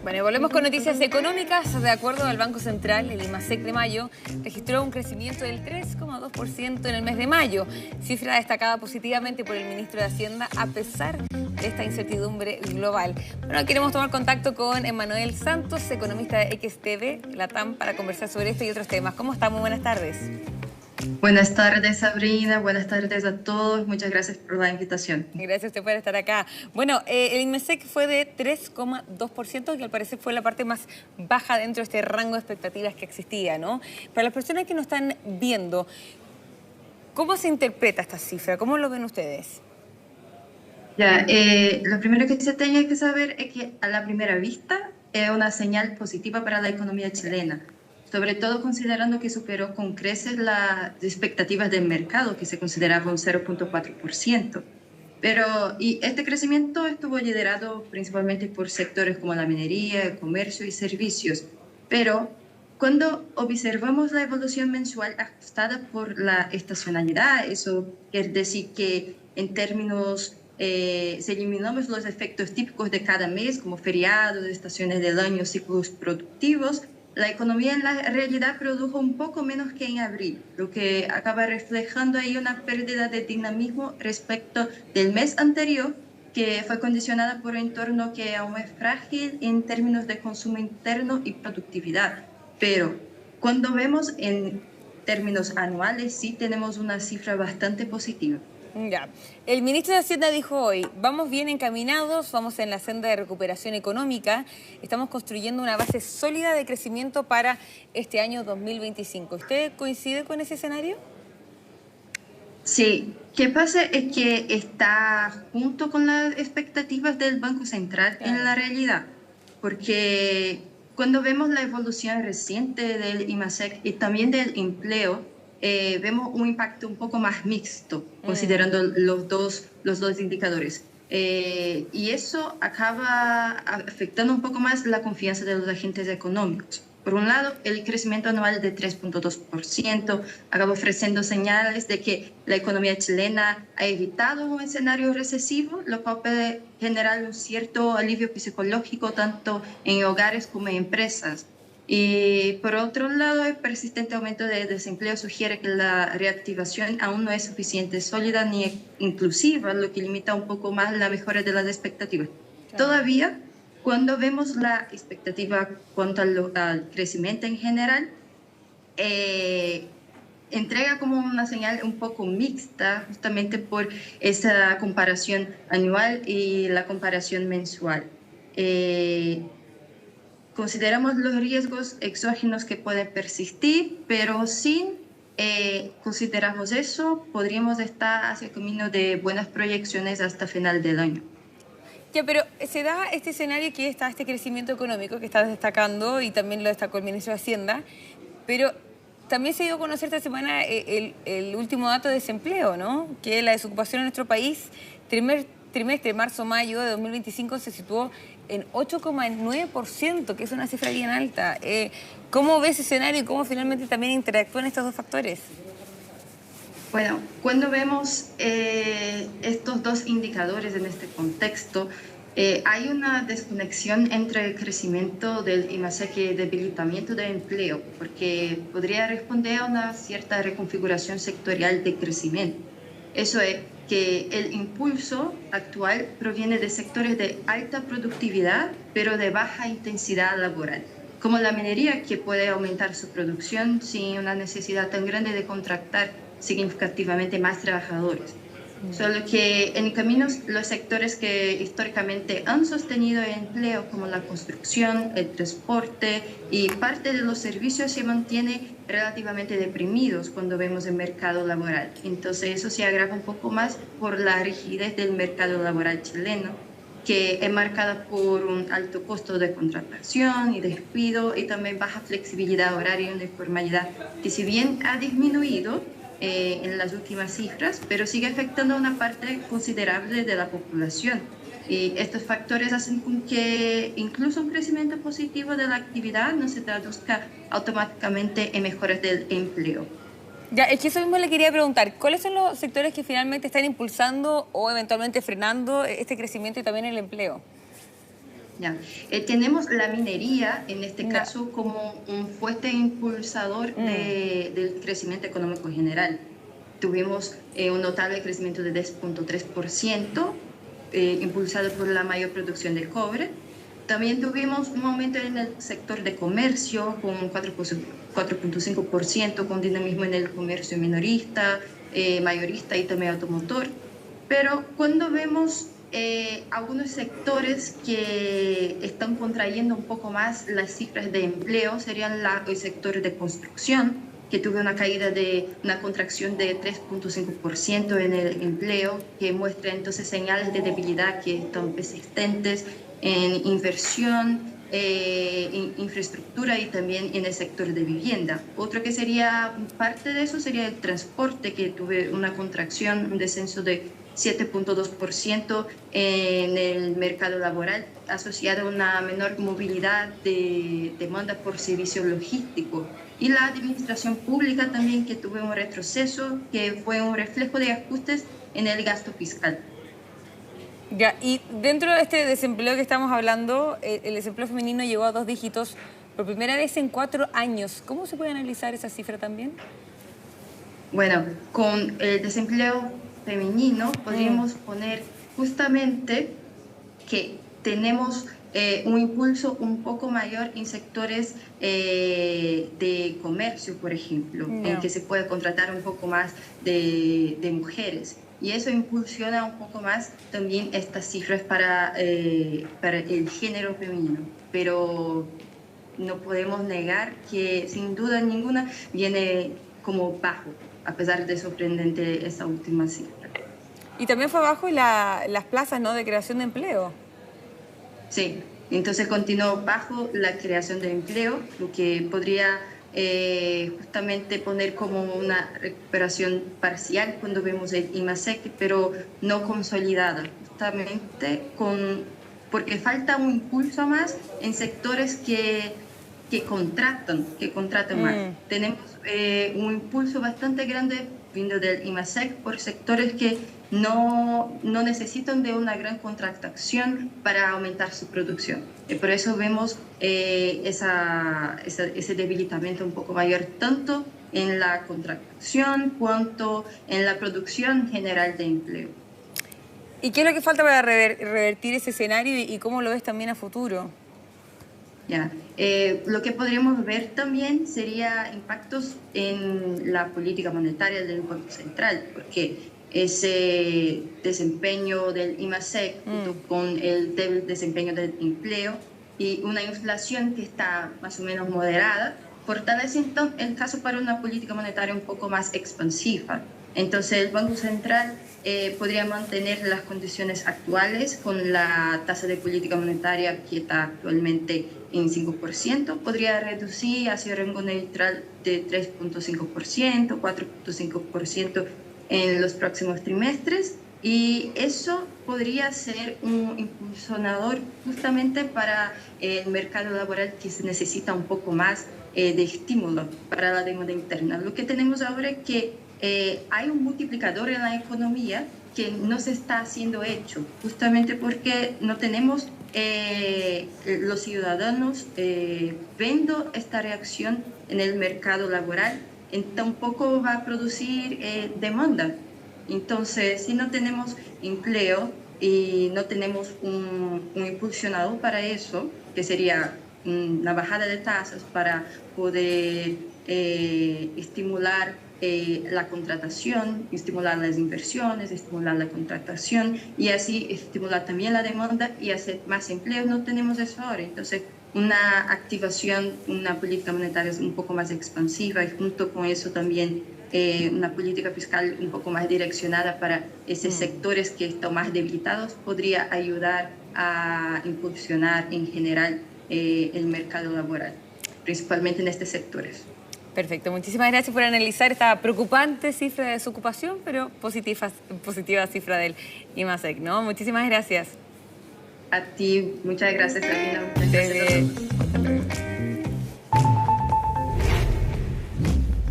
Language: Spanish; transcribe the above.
Bueno, y volvemos con noticias económicas. De acuerdo al Banco Central, el IMASEC de mayo registró un crecimiento del 3,2% en el mes de mayo, cifra destacada positivamente por el ministro de Hacienda a pesar de esta incertidumbre global. Bueno, queremos tomar contacto con Emmanuel Santos, economista de XTV, Latam, para conversar sobre esto y otros temas. ¿Cómo está? Muy buenas tardes. Buenas tardes, Sabrina. Buenas tardes a todos. Muchas gracias por la invitación. Gracias a usted por estar acá. Bueno, el IMASEC fue de 3,2%, que al parecer fue la parte más baja dentro de este rango de expectativas que existía, ¿no? Para las personas que nos están viendo, ¿cómo se interpreta esta cifra? ¿Cómo lo ven ustedes? Ya, lo primero que se tiene que saber es que a la primera vista es una señal positiva para la economía chilena, sobre todo considerando que superó con creces las expectativas del mercado, que se consideraba un 0,4%. Y este crecimiento estuvo liderado principalmente por sectores como la minería, el comercio y servicios. Pero cuando observamos la evolución mensual ajustada por la estacionalidad, eso quiere decir que en términos, si eliminamos los efectos típicos de cada mes, como feriados, estaciones del año, ciclos productivos, la economía en la realidad produjo un poco menos que en abril, lo que acaba reflejando ahí una pérdida de dinamismo respecto del mes anterior, que fue condicionada por un entorno que aún es frágil en términos de consumo interno y productividad. Pero cuando vemos en términos anuales, sí tenemos una cifra bastante positiva. Ya. El ministro de Hacienda dijo hoy, vamos bien encaminados, vamos en la senda de recuperación económica, estamos construyendo una base sólida de crecimiento para este año 2025. ¿Usted coincide con ese escenario? Sí, ¿qué pasa? Es que está junto con las expectativas del Banco Central en la realidad, porque cuando vemos la evolución reciente del IMASEC y también del empleo, vemos un impacto un poco más mixto, considerando los dos indicadores. Y eso acaba afectando un poco más la confianza de los agentes económicos. Por un lado, el crecimiento anual de 3,2% acaba ofreciendo señales de que la economía chilena ha evitado un escenario recesivo, lo cual puede generar un cierto alivio psicológico tanto en hogares como en empresas. Y por otro lado, el persistente aumento de desempleo sugiere que la reactivación aún no es suficiente, sólida ni inclusiva, lo que limita un poco más la mejora de las expectativas. Todavía, cuando vemos la expectativa cuanto al crecimiento en general, entrega como una señal un poco mixta, justamente por esa comparación anual y la comparación mensual. Consideramos los riesgos exógenos que pueden persistir, pero sin consideramos eso, podríamos estar hacia el camino de buenas proyecciones hasta final del año. Ya, pero se da este escenario que está este crecimiento económico que está destacando y también lo destacó el ministro de Hacienda, pero también se dio a conocer esta semana el último dato de desempleo, ¿no? Que la desocupación en nuestro país, trimestre marzo-mayo de 2025 se situó en 8,9%, que es una cifra bien alta. ¿Cómo ves ese escenario y cómo finalmente también interactúan estos dos factores? Bueno, cuando vemos estos dos indicadores en este contexto, hay una desconexión entre el crecimiento del IMASEC y el debilitamiento del empleo, porque podría responder a una cierta reconfiguración sectorial de crecimiento. Eso es que el impulso actual proviene de sectores de alta productividad, pero de baja intensidad laboral, como la minería, que puede aumentar su producción sin una necesidad tan grande de contratar significativamente más trabajadores. Solo que en caminos los sectores que históricamente han sostenido el empleo, como la construcción, el transporte y parte de los servicios, se mantienen relativamente deprimidos cuando vemos el mercado laboral. Entonces eso se agrava un poco más por la rigidez del mercado laboral chileno, que es marcada por un alto costo de contratación y despido y también baja flexibilidad horaria y uniformidad, que si bien ha disminuido en las últimas cifras, pero sigue afectando a una parte considerable de la población. Y estos factores hacen con que incluso un crecimiento positivo de la actividad no se traduzca automáticamente en mejoras del empleo. Ya, es que eso mismo le quería preguntar, ¿cuáles son los sectores que finalmente están impulsando o eventualmente frenando este crecimiento y también el empleo? Ya. Tenemos la minería, en este caso, como un fuerte impulsador del crecimiento económico general. Tuvimos un notable crecimiento de 10.3%, impulsado por la mayor producción de cobre. También tuvimos un aumento en el sector de comercio con 4.5%, con dinamismo en el comercio minorista, mayorista y también automotor. Pero cuando vemos algunos sectores que están contrayendo un poco más las cifras de empleo, serían el sector de construcción, que tuvo una caída una contracción de 3.5% en el empleo, que muestra entonces señales de debilidad que están persistentes en inversión, en infraestructura y también en el sector de vivienda. Otro que sería parte de eso sería el transporte, que tuvo una contracción, un descenso de 7.2% en el mercado laboral, asociado a una menor movilidad de demanda por servicio logístico. Y la administración pública también, que tuvo un retroceso, que fue un reflejo de ajustes en el gasto fiscal. Ya, y dentro de este desempleo que estamos hablando, el desempleo femenino llegó a 2 dígitos por primera vez en 4 años. ¿Cómo se puede analizar esa cifra también? Bueno, con el desempleo femenino podríamos poner justamente que tenemos un impulso un poco mayor en sectores de comercio, por ejemplo, en que se puede contratar un poco más de mujeres. Y eso impulsiona un poco más también estas cifras para el género femenino. Pero no podemos negar que sin duda ninguna viene como bajo, a pesar de sorprendente esa última cifra. Y también fue bajo las plazas, ¿no?, de creación de empleo. Sí, entonces continuó bajo la creación de empleo, lo que podría justamente poner como una recuperación parcial cuando vemos el IMASEC, pero no consolidada, justamente porque falta un impulso más en sectores que contratan más. Tenemos un impulso bastante grande vindo del IMASEC por sectores que no necesitan de una gran contratación para aumentar su producción. Por eso vemos ese debilitamiento un poco mayor, tanto en la contratación cuanto en la producción general de empleo. ¿Y qué es lo que falta para revertir ese escenario y cómo lo ves también a futuro? Ya. Lo que podríamos ver también sería impactos en la política monetaria del Banco Central, porque ese desempeño del IMASEC junto con el débil desempeño del empleo y una inflación que está más o menos moderada, fortalecen el caso para una política monetaria un poco más expansiva. Entonces el Banco Central podría mantener las condiciones actuales con la tasa de política monetaria que está actualmente en 5%, podría reducir hacia rango neutral de 3.5%, 4.5% en los próximos trimestres, y eso podría ser un impulsionador justamente para el mercado laboral, que se necesita un poco más de estímulo para la demanda interna. Lo que tenemos ahora es que hay un multiplicador en la economía que no se está haciendo hecho, justamente porque no tenemos los ciudadanos viendo esta reacción en el mercado laboral, tampoco va a producir demanda. Entonces, si no tenemos empleo y no tenemos un impulsionador para eso, que sería una bajada de tasas para poder estimular la contratación, estimular las inversiones, estimular la contratación y así estimular también la demanda y hacer más empleo, no tenemos eso ahora. Entonces, una activación, una política monetaria un poco más expansiva y junto con eso también una política fiscal un poco más direccionada para esos sectores que están más debilitados podría ayudar a impulsionar en general el mercado laboral, principalmente en estos sectores. Perfecto, muchísimas gracias por analizar esta preocupante cifra de desocupación, pero positiva cifra del IMASEC, ¿no? Muchísimas gracias. A ti, muchas gracias, Sabina. Muchas gracias a todos.